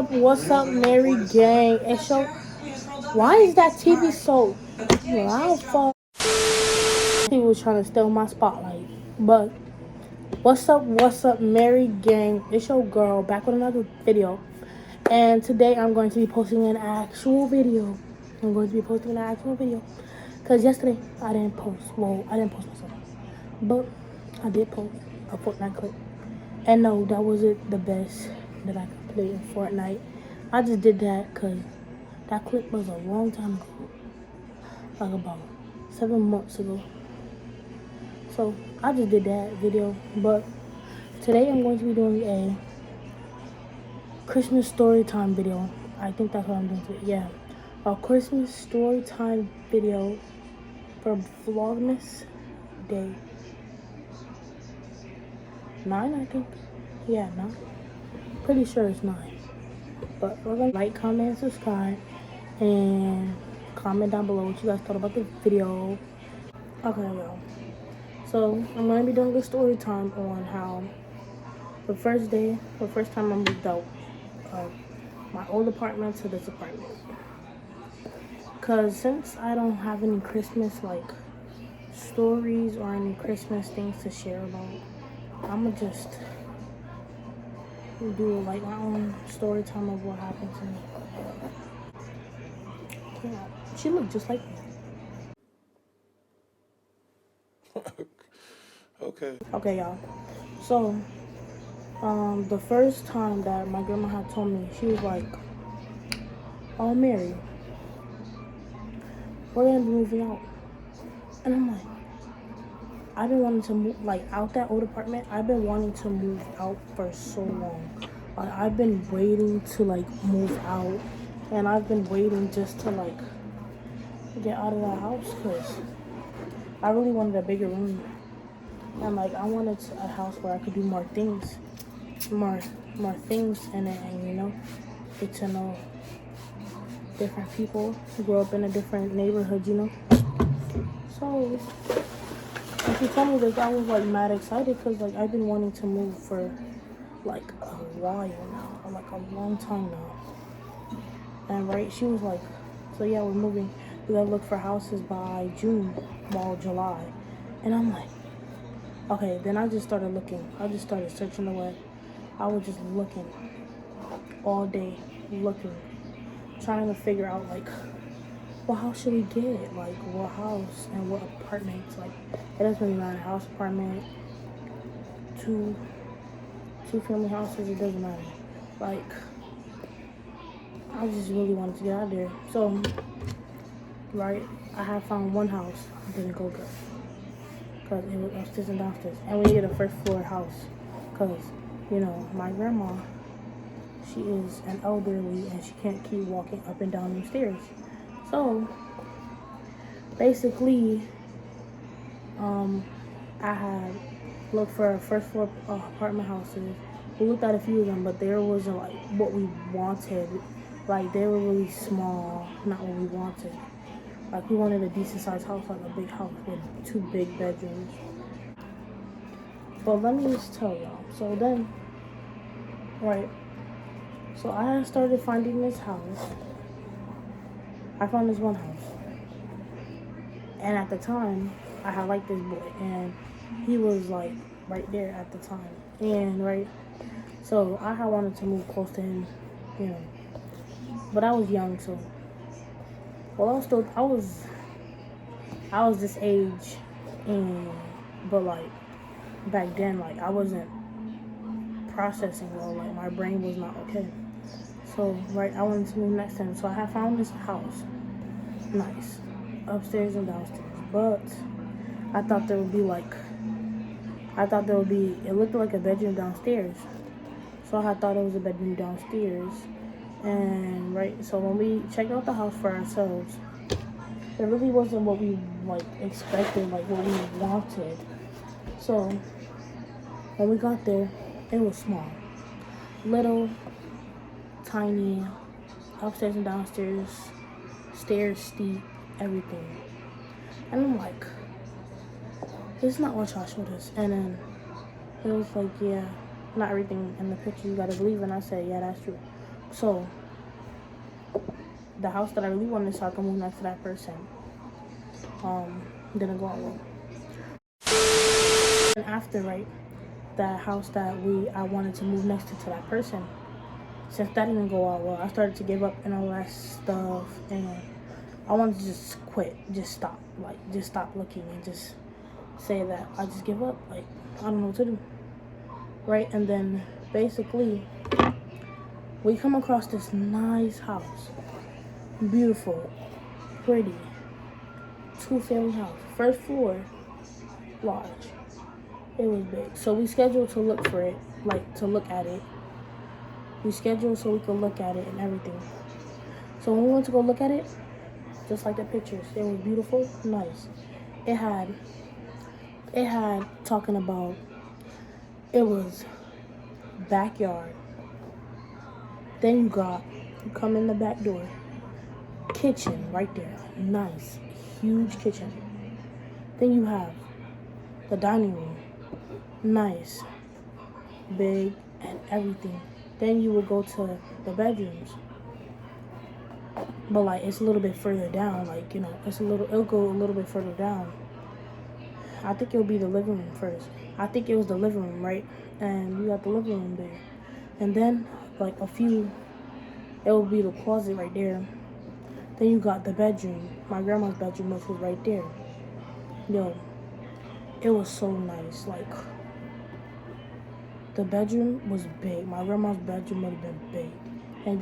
What's up, Mary Gang? It's so. Why is that TV so loud? For he was trying to steal my spotlight. But what's up, Mary Gang? It's your girl back with another video, and today I'm going to be posting an actual video. Cause yesterday I didn't post. Well, I didn't post myself, but I did post a Fortnite clip. And no, that wasn't the best that I could play in Fortnite. I just did that because that clip was a long time ago. Like about 7 months ago. So I just did that video. But today I'm going to be doing a Christmas story time video. I think that's what I'm doing today. Yeah. A Christmas story time video for Vlogmas Day 9, I think. Yeah, 9. Pretty sure it's 9. But we're gonna like, comment, and subscribe, and comment down below what you guys thought about the video. Okay, y'all. So I'm gonna be doing a story time on how the first time I moved out of my old apartment to this apartment. Cause since I don't have any Christmas like stories or any Christmas things to share about, I'ma just do like my own story time of what happened to me. Yeah, she looked just like me. Okay, y'all. So, the first time that my grandma had told me, she was like, "Oh, Mary, we're gonna be moving out," and I'm like, I've been wanting to move like out that old apartment. I've been wanting to move out for so long. Like I've been waiting to like move out, and I've been waiting just to like get out of that house because I really wanted a bigger room. And like I wanted a house where I could do more things in it, and get to know different people, grow up in a different neighborhood, So when she told me this, I was like mad excited because like I've been wanting to move for like a while now, or like a long time now. And right, she was like, "So yeah, we're moving. We gotta look for houses by June, well, July." And I'm like, okay. Then I just started looking. I just started searching the web. I was just looking all day, trying to figure out like, well, how should we get it? Like, what house and what apartments? Like, it doesn't really matter. House, apartment, two family houses. It doesn't matter. Like, I just really wanted to get out of there. So, right, I had found one house. It didn't go good because it was upstairs and downstairs, and we needed a first floor house because my grandma, she is an elderly and she can't keep walking up and down the stairs. So basically, I had looked for first floor apartment houses. We looked at a few of them, but there wasn't like what we wanted. Like they were really small, not what we wanted. Like we wanted a decent sized house, like a big house with 2 big bedrooms. But let me just tell y'all. So then, right. So I started finding this house. I found this one house. And at the time, I had liked this boy. And he was like right there at the time. And right. So I had wanted to move close to him, But I was young, so. Well, I was this age. But like, back then, like, I wasn't processing well. Like, my brain was not okay. So, right, I wanted to move next to him. So I had found this house. Nice. Upstairs and downstairs. But I thought there would be it looked like a bedroom downstairs. So I thought it was a bedroom downstairs. And, right, so when we checked out the house for ourselves, it really wasn't what we, like, expected, like, what we wanted. So, when we got there, it was small. Little, tiny, upstairs and downstairs, stairs, steep, everything. And I'm like, this is not what y'all showed us. And then it was like, yeah, not everything in the picture you gotta believe. And I said, yeah, that's true. So the house that I really wanted, so I could move next to that person, didn't go out well. And after, right, that house that I wanted to move next to that person, since that didn't go out well, I started to give up and all that stuff, and I wanted to just quit, just stop looking, and just say that I just give up, like, I don't know what to do, right? And then basically we come across this nice house, beautiful, pretty, 2-family house, first floor, large. It was big. So we scheduled to look for it, like to look at it. We scheduled so we could look at it and everything. So when we went to go look at it, just like the pictures, it was beautiful, nice. It had talking about, it was backyard. Then you come in the back door, kitchen right there, nice, huge kitchen. Then you have the dining room, nice, big, and everything. Then you will go to the bedrooms, but like it's a little bit further down, like, you know, it'll go a little bit further down. I think it'll be the living room first. I think it was the living room, right? And you got the living room there, and then like it will be the closet right there. Then you got the bedroom, my grandma's bedroom, which was right there. Yo, it was so nice. Like, the bedroom was big. My grandma's bedroom would have been big. And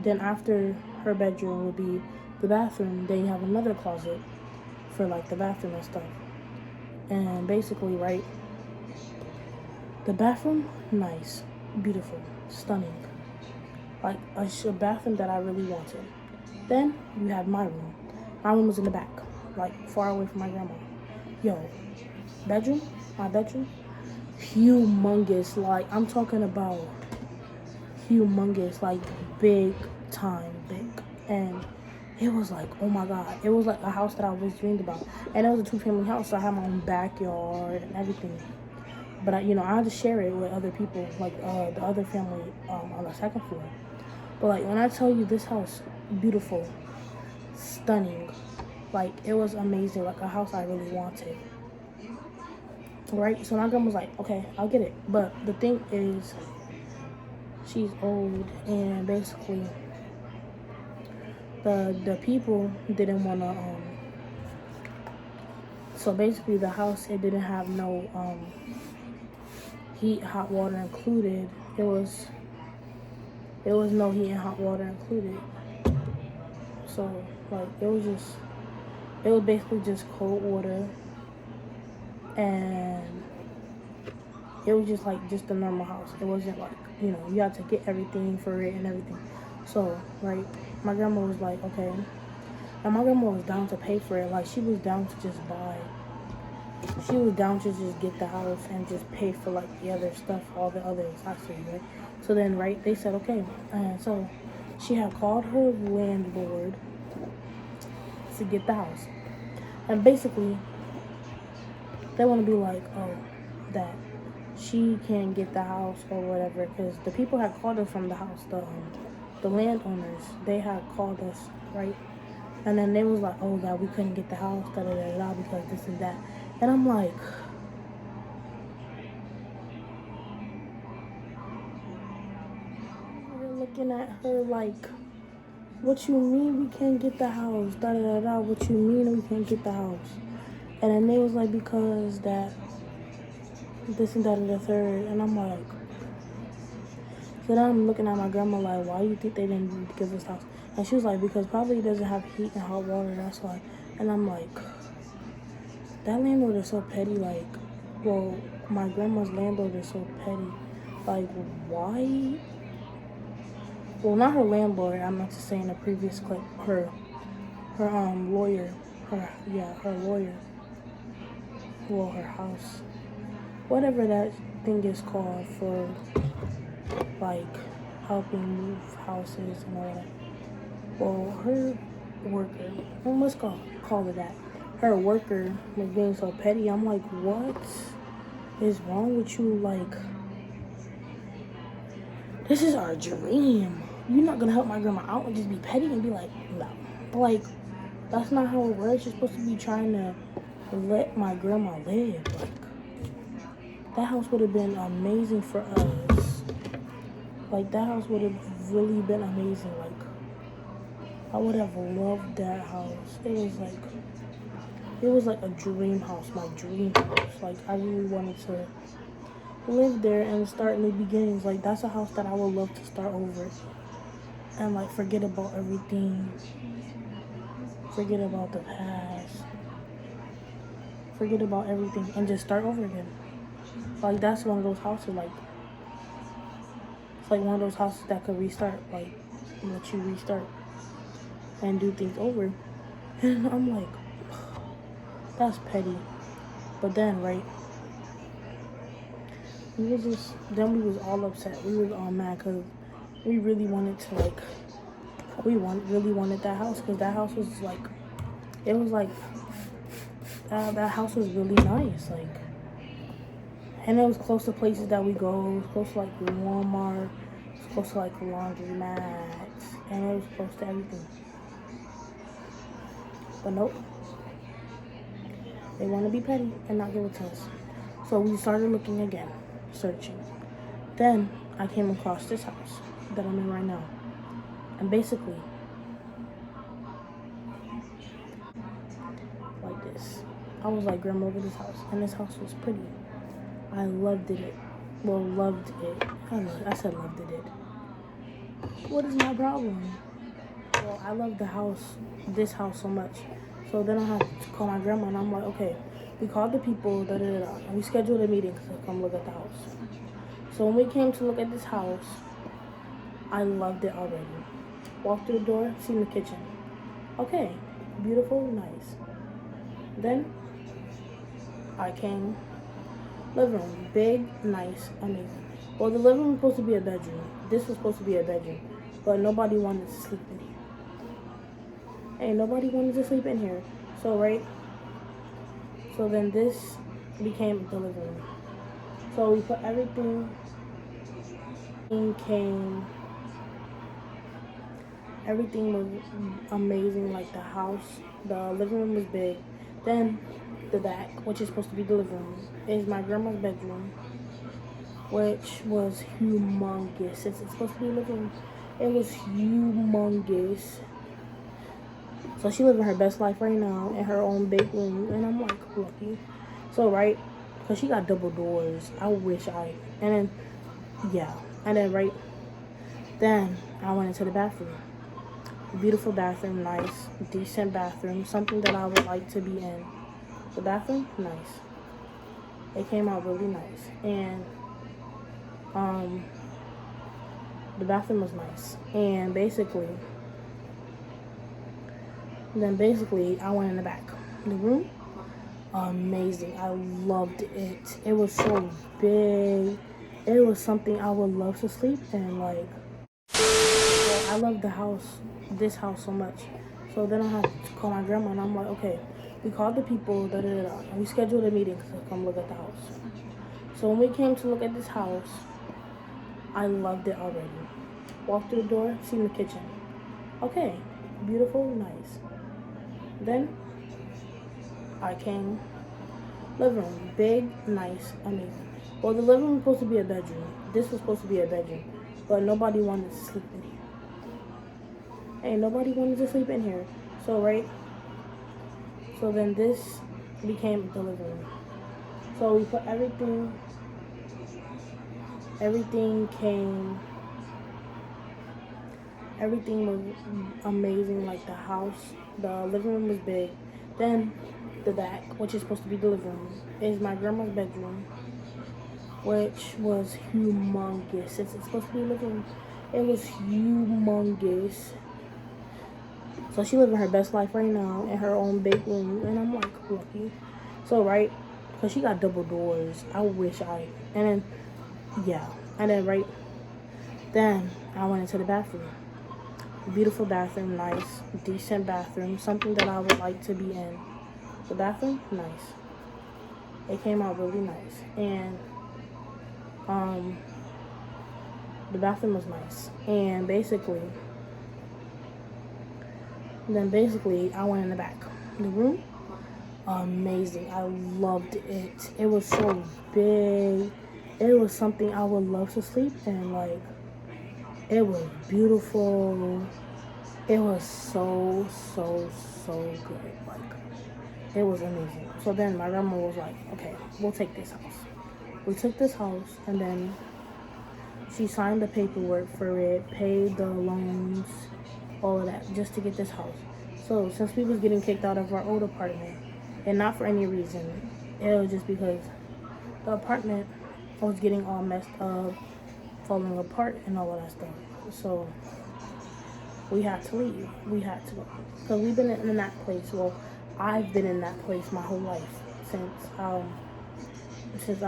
then after her bedroom would be the bathroom. Then you have another closet for like the bathroom and stuff. And basically, right, the bathroom, nice, beautiful, stunning. Like a bathroom that I really wanted. Then you have my room. My room was in the back, like far away from my grandma. Yo, my bedroom, humongous. Like, I'm talking about humongous, like big time big. And it was like, oh my God, it was like a house that I always dreamed about. And it was a 2-family house, so I had my own backyard and everything. But I had to share it with other people, like the other family on the second floor. But like, when I tell you, this house, beautiful, stunning, like it was amazing, like a house I really wanted. Right? So my grandma was like, okay, I'll get it. But the thing is, she's old, and basically the people didn't want to so basically the house, it didn't have no heat, hot water included. It was no heat and hot water included. So like it was basically just cold water, and it was just like just a normal house. It wasn't like, you had to get everything for it and everything. So right, my grandma was like, okay. And my grandma was down to pay for it. Like, she was down to just buy. She was down to just get the house and just pay for like the other stuff, all the others, actually, right? So then, right, they said, okay. And so she had called her landlord to get the house. And basically, they want to be like, oh, that she can't get the house or whatever, because the people had called us from the house, the landowners, they had called us, right? And then they was like, oh, that we couldn't get the house, da-da-da-da, because this and that. And I'm like, we're looking at her like, what you mean we can't get the house, da-da-da-da, what you mean we can't get the house? And then they was like, because that, this and that and the third. And I'm like, so then I'm looking at my grandma like, why do you think they didn't give us the house? And she was like, because probably it doesn't have heat and hot water, that's why. And I'm like, that landlord is so petty. Like, well, my grandma's landlord is so petty. Like, why? Well, not her landlord, I meant to say in the previous clip, her lawyer, her lawyer. Well, her house, whatever that thing is called for, like, helping move houses and all that. Well, her worker, let's call it that. Her worker was being so petty. I'm like, what is wrong with you? Like, this is our dream. you're not gonna help my grandma out and just be petty and be like, no. Like, that's not how it works. You're supposed to be trying to let my grandma live. Like, that house would have been amazing for us. Like, that house would have really been amazing. Like, I would have loved that house. It was like a dream house, my dream house. Like, I really wanted to live there and start new beginnings. Like, that's a house that I would love to start over and like forget about everything, forget about the past, forget about everything and just start over again. Like, that's one of those houses, like, it's like one of those houses that could restart, like, let you restart and do things over. And I'm like, that's petty. But then, right, we was all upset. We was all mad because we really wanted to, like, really wanted that house, because that house was like, it was like, that house was really nice, like, and it was close to places that we go. It was close to like Walmart, it was close to like laundromats, and it was close to everything. But nope, they want to be petty and not give it to us. So we started looking again, searching. Then I came across this house that I'm in right now. And basically, like this. I was like, Grandma, look at this house. And this house was pretty. I loved it. Well, loved it. I said loved it. What is my problem? Well, I love the house, this house so much. So then I had to call my grandma, and I'm like, okay, we called the people, and we scheduled a meeting to come look at the house. So when we came to look at this house, I loved it already. Walked through the door, seen the kitchen. Okay, beautiful, nice. Then I came, living room, big, nice, amazing. Well, the living room was supposed to be a bedroom. This was supposed to be a bedroom, but nobody wanted to sleep in here. Hey, nobody wanted to sleep in here. So, right? So then this became the living room. So we put everything, everything was amazing. Like, the house, the living room was big. Then the back, which is supposed to be the living room, is my grandma's bedroom, which was humongous. Since it's supposed to be a living room, it was humongous. So she living her best life right now in her own big room, and I'm like, lucky. So, right, because she got double doors. I wish and then, yeah. And then, right, then I went into the bathroom. Beautiful bathroom, nice, decent bathroom, something that I would like to be in. The bathroom, nice. It came out really nice. And, the bathroom was nice. And basically, I went in the back. The room, amazing. I loved it. It was so big. It was something I would love to sleep in. Like, I love the house, this house so much. So then I had to call my grandma, and I'm like, okay, we called the people, and we scheduled a meeting to come look at the house. So when we came to look at this house, I loved it already. Walked through the door, seen the kitchen. Okay, beautiful, nice. Then I came, living room, big, nice, amazing. Well, the living room was supposed to be a bedroom. This was supposed to be a bedroom, but nobody wanted to sleep in here. Hey, nobody wanted to sleep in here. So, right, so then this became the living room. So we put everything was amazing. Like, the house, the living room was big. Then the back, which is supposed to be the living room, is my grandma's bedroom, which was humongous. Since it's supposed to be a living room, it was humongous. So she living her best life right now in her own big room, and I'm like, lucky. So, right, because she got double doors. I wish and then, yeah. And then, right, then I went into the bathroom. Beautiful bathroom, nice, decent bathroom, something that I would like to be in. The bathroom, nice. It came out really nice. And The bathroom was nice. And basically, I went in the back. The room, amazing. I loved it. It was so big. It was something I would love to sleep in. Like, it was beautiful. It was so good. Like, it was amazing. So then my grandma was like, okay, we'll take this house. We took this house, and then she signed the paperwork for it, paid the loans, all of that, just to get this house. So since we was getting kicked out of our old apartment, and not for any reason, it was just because the apartment was getting all messed up, falling apart, and all of that stuff. So we had to leave. We had to go. Because we've been in that place. Well, I've been in that place my whole life since I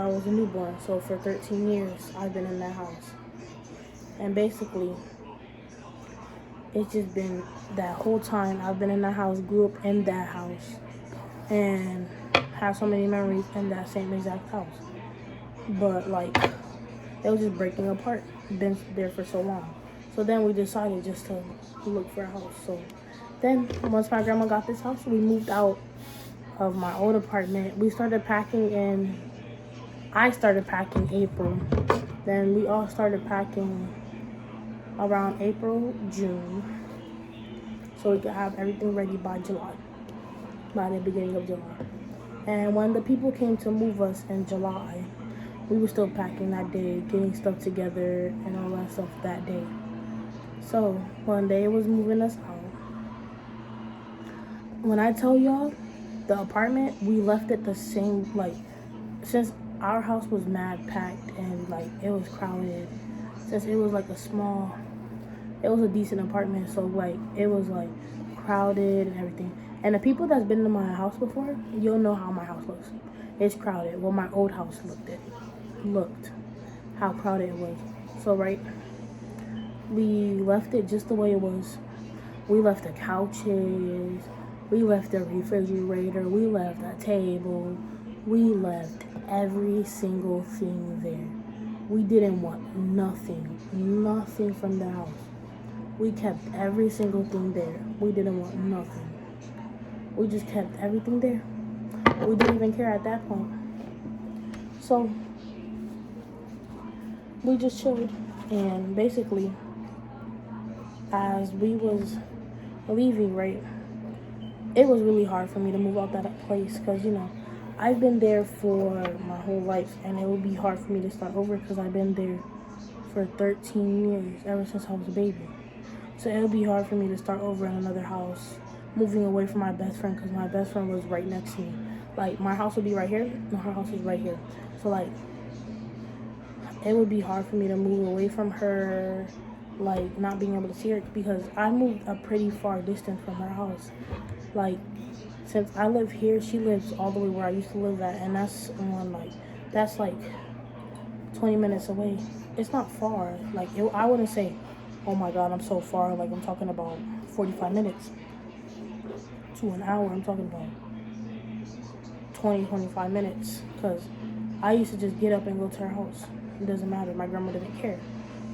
was a newborn. So for 13 years, I've been in that house. And basically, it's just been that whole time I've been in that house, grew up in that house, and have so many memories in that same exact house. But like, it was just breaking apart. Been there for so long. So then we decided just to look for a house. So then once my grandma got this house, we moved out of my old apartment. We started packing in, I started packing April. Then we all started packing around April, June. So we could have everything ready by July, by the beginning of July. And when the people came to move us in July, we were still packing that day, getting stuff together and all that stuff that day. So one day it was moving us out. When I tell y'all, the apartment, we left it the same, like, since our house was mad packed and like it was crowded, since it was like it was a decent apartment, so like it was like crowded and everything. And the people that's been in my house before, you'll know how my house looks. It's crowded. Well, my old house looked how crowded it was. So right, we left it just the way it was. We left the couches, we left the refrigerator, we left a table, we left every single thing there. We didn't want nothing from the house. We kept every single thing there. We didn't want nothing. We just kept everything there. We didn't even care at that point. So we just chilled. And basically, as we was leaving, right, it was really hard for me to move out that place because, you know, I've been there for my whole life, and it would be hard for me to start over because I've been there for 13 years, ever since I was a baby. So it would be hard for me to start over in another house, moving away from my best friend, because my best friend was right next to me. Like, my house would be right here, and her house is right here. So, like, it would be hard for me to move away from her, like, not being able to see her, because I moved a pretty far distance from her house. Like, since I live here, she lives all the way where I used to live at, and that's 20 minutes away. It's not far. Like, I wouldn't say, oh my God, I'm so far. Like, I'm talking about 45 minutes to an hour. I'm talking about 25 minutes, because I used to just get up and go to her house. It doesn't matter. My grandma didn't care.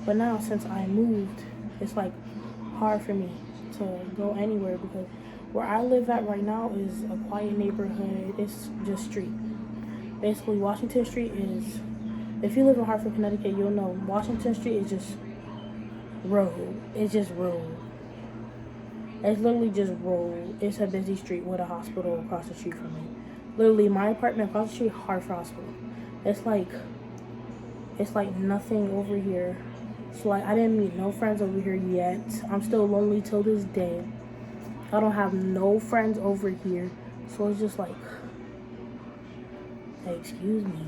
But now, since I moved, it's like hard for me to go anywhere, because where I live at right now is a quiet neighborhood. It's just street. Basically, Washington Street is, if you live in Hartford, Connecticut, you'll know Washington Street is just road. It's just road. It's literally just road. It's a busy street with a hospital across the street from me. Literally, my apartment across the street, Hartford Hospital. It's like nothing over here. So like, I didn't meet no friends over here yet. I'm still lonely till this day. I don't have no friends over here. So it's just like, hey, excuse me.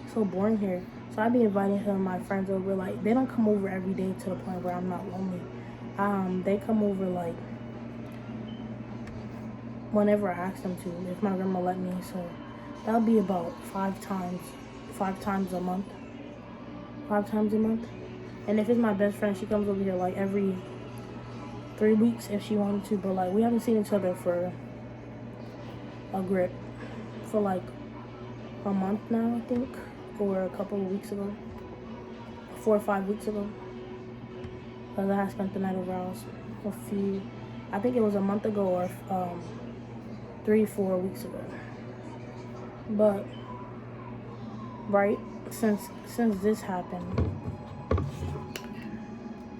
It's so boring here. So I be inviting some of my friends over. Like, they don't come over every day to the point where I'm not lonely. They come over like whenever I ask them to, if my grandma let me. So that'll be about 5 times a month. 5 times a month. And if it's my best friend, she comes over here like every 3 weeks if she wanted to. But like, we haven't seen each other for like a month now, I think, or a couple of weeks ago. 4 or 5 weeks ago. Because I had spent the night over house I think it was a month ago or 3-4 weeks ago. But right since this happened,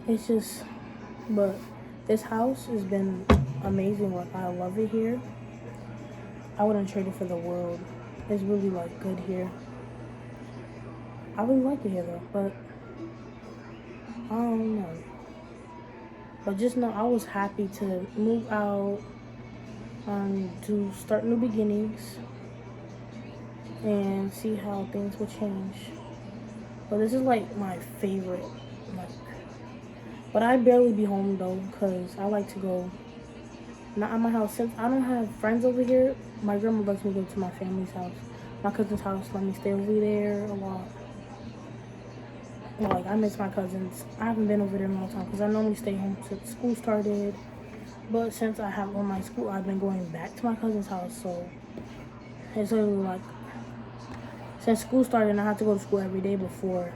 it's just, but this house has been amazing. Like, I love it here. I wouldn't trade it for the world. It's really like good here. I really like it here though, but I don't know. But just know I was happy to move out, to start new beginnings and see how things will change. But this is like my favorite, like, but I barely be home though, because I like to go, not at my house. Since I don't have friends over here, my grandma lets me go to my family's house. My cousin's house let me stay over there a lot. Like, I miss my cousins. I haven't been over there in a long time because I normally stay home since school started. But since I have on my school, I've been going back to my cousin's house. So it's literally like, since school started and I had to go to school every day before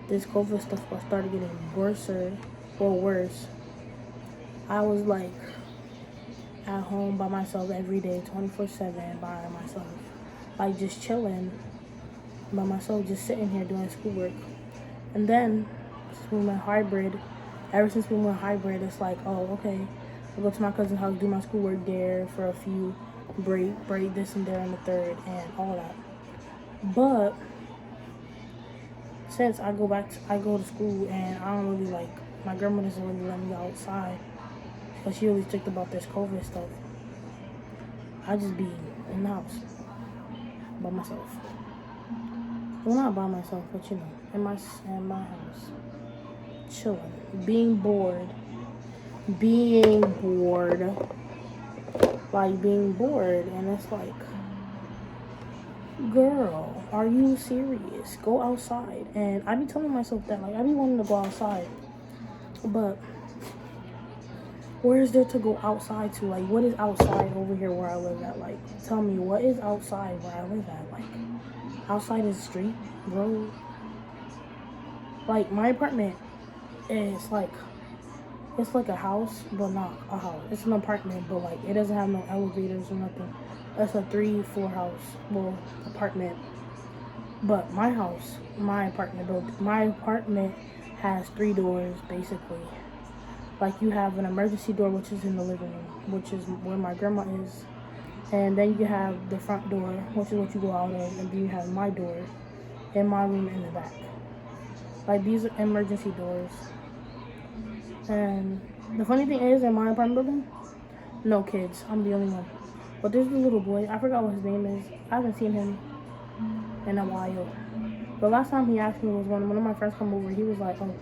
this COVID stuff started getting worse, I was like at home by myself every day, 24/7 by myself. Like, just chilling by myself, just sitting here doing schoolwork. And then, since we went hybrid, it's like, oh, okay, I'll go to my cousin's house, do my schoolwork there for a few, break this and there and the third, and all that. But since I go to school, and I don't really like, my grandma doesn't really let me go outside, because she always strict about this COVID stuff. I just be in the house by myself. Well, not by myself, but you know, in my house, chilling, being bored, and it's like, girl, are you serious? Go outside. And I be telling myself that, like, I be wanting to go outside, but where is there to go outside to? Like, what is outside over here where I live at? Like, tell me, what is outside where I live at? Like, outside is the street, road. Like, my apartment is like, it's like a house, but not a house. It's an apartment, but like, it doesn't have no elevators or nothing. That's a 3-4 apartment. But my apartment has 3 doors, basically. Like, you have an emergency door, which is in the living room, which is where my grandma is. And then you have the front door, which is what you go out of. And then you have my door and my room in the back. Like, these are emergency doors. And the funny thing is, in my apartment building, no kids. I'm the only one. But there's a little boy. I forgot what his name is. I haven't seen him in a while. The last time he asked me was when one of my friends come over. He was like, oh,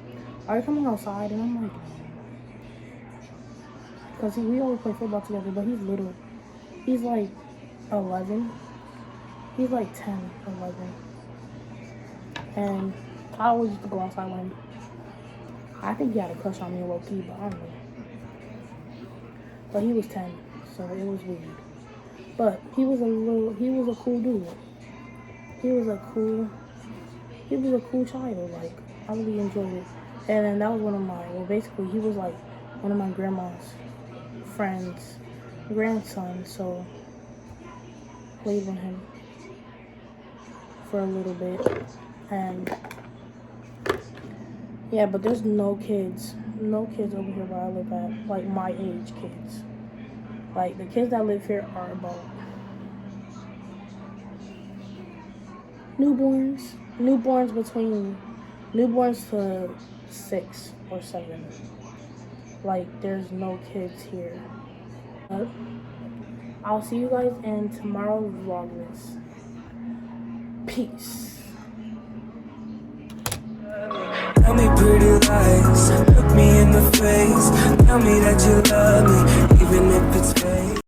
are you coming outside? And I'm like, because we always play football together, but he's little. He's like 11. He's like 10, 11. And I always used to go outside with him. I think he had a crush on me low key, but I don't know. But he was 10, so it was weird. But he was a cool dude. He was a cool child. Like, I really enjoyed it. And then that was basically he was like one of my grandma's friend's grandson, so played with him for a little bit. And yeah, but there's no kids over here where I live at, like my age kids. Like, the kids that live here are about newborns to 6 or 7. Like, there's no kids here. But I'll see you guys in tomorrow's vlogmas. Peace. Tell me pretty lies, look me in the face. Tell me that you love me, even if it's